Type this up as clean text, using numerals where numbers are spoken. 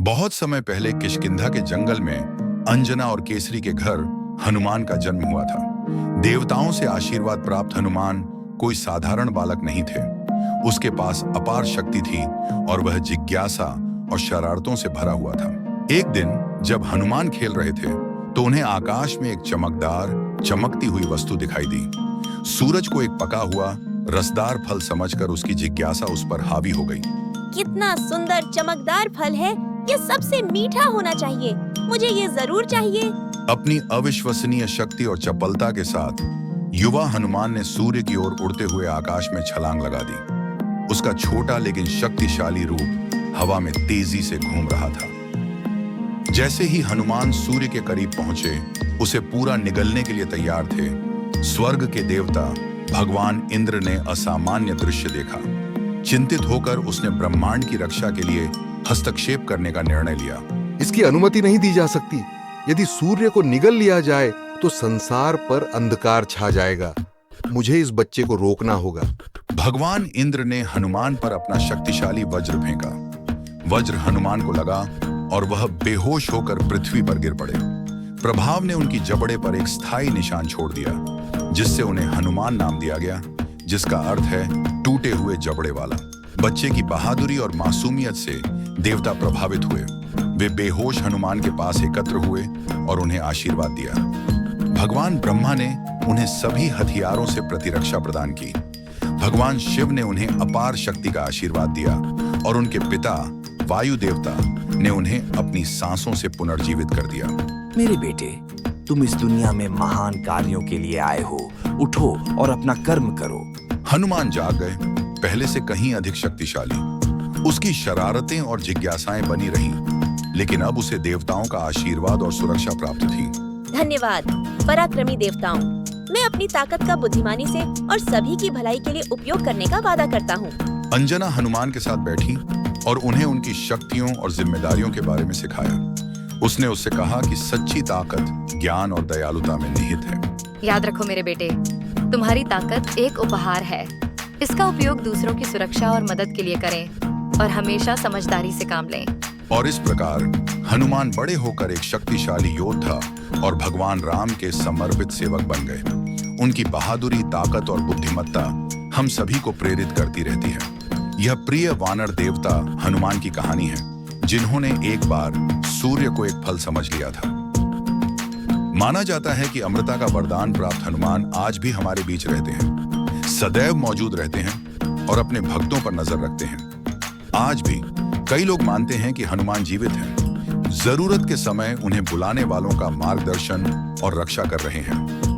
बहुत समय पहले किष्किंधा के जंगल में अंजना और केसरी के घर हनुमान का जन्म हुआ था। देवताओं से आशीर्वाद प्राप्त हनुमान कोई साधारण बालक नहीं थे। उसके पास अपार शक्ति थी और वह जिज्ञासा और शरारतों से भरा हुआ था। एक दिन जब हनुमान खेल रहे थे तो उन्हें आकाश में एक चमकदार चमकती हुई वस्तु दिखाई दी। सूरज को एक पका हुआ रसदार फल समझकर उसकी जिज्ञासा उस पर हावी हो गई। कितना सुंदर चमकदार फल है, ये सबसे मीठा होना चाहिए, मुझे ये जरूर चाहिए। अपनी अविश्वसनीय शक्ति और चपलता के साथ युवा हनुमान ने सूर्य की ओर उड़ते हुए आकाश में छलांग लगा दी। उसका छोटा लेकिन शक्तिशाली रूप हवा में तेजी से घूम रहा था। जैसे ही हनुमान सूर्य के करीब पहुंचे, उसे पूरा निगलने के लिए तैयार थे। स्वर्ग के देवता भगवान इंद्र ने असामान्य दृश्य देखा। चिंतित होकर उसने ब्रह्मांड की रक्षा के लिए हस्तक्षेप करने का निर्णय लिया। इसकी अनुमति नहीं दी जा सकती। यदि सूर्य को निगल लिया जाए तो संसार पर अंधकार छा जाएगा। मुझे इस बच्चे को रोकना होगा। भगवान इंद्र ने हनुमान पर अपना शक्तिशाली वज्र फेंका। वज्र हनुमान को लगा और वह बेहोश होकर पृथ्वी पर गिर पड़े। प्रभाव ने उनकी जबड़े पर एक स्थायी निशान छोड़ दिया, जिससे उन्हें हनुमान नाम दिया गया, जिसका अर्थ है टूटे हुए जबड़े वाला। बच्चे की बहादुरी और मासूमियत से देवता प्रभावित हुए। वे बेहोश हनुमान के पास एकत्र हुए और उन्हें आशीर्वाद दिया। भगवान ब्रह्मा ने उन्हें सभी हथियारों से प्रतिरक्षा प्रदान की। भगवान शिव ने उन्हें अपार शक्ति का आशीर्वाद दिया और उनके पिता वायु देवता ने उन्हें अपनी सांसों से पुनर्जीवित कर दिया। मेरे बेटे, तुम इस दुनिया में महान कार्यों के लिए आए हो। उठो और अपना कर्म करो। हनुमान जाग गए, पहले से कहीं अधिक शक्तिशाली। उसकी शरारतें और जिज्ञासाएं बनी रहीं, लेकिन अब उसे देवताओं का आशीर्वाद और सुरक्षा प्राप्त थी। धन्यवाद पराक्रमी देवताओं। मैं अपनी ताकत का बुद्धिमानी से और सभी की भलाई के लिए उपयोग करने का वादा करता हूँ। अंजना हनुमान के साथ बैठी और उन्हें उनकी शक्तियों और जिम्मेदारियों के बारे में सिखाया। उसने उससे कहा कि सच्ची ताकत ज्ञान और दयालुता में निहित है। याद रखो मेरे बेटे, तुम्हारी ताकत एक उपहार है। इसका उपयोग दूसरों की सुरक्षा और मदद के लिए करें और हमेशा समझदारी से काम लें। और इस प्रकार हनुमान बड़े होकर एक शक्तिशाली योद्धा और भगवान राम के समर्पित सेवक बन गए। उनकी बहादुरी, ताकत और बुद्धिमत्ता हम सभी को प्रेरित करती रहती है। यह प्रिय वानर देवता हनुमान की कहानी है, जिन्होंने एक बार सूर्य को एक फल समझ लिया था। माना जाता है कि अमृता का वरदान प्राप्त हनुमान आज भी हमारे बीच रहते हैं, सदैव मौजूद रहते हैं और अपने भक्तों पर नजर रखते हैं। आज भी कई लोग मानते हैं कि हनुमान जीवित हैं, जरूरत के समय उन्हें बुलाने वालों का मार्गदर्शन और रक्षा कर रहे हैं।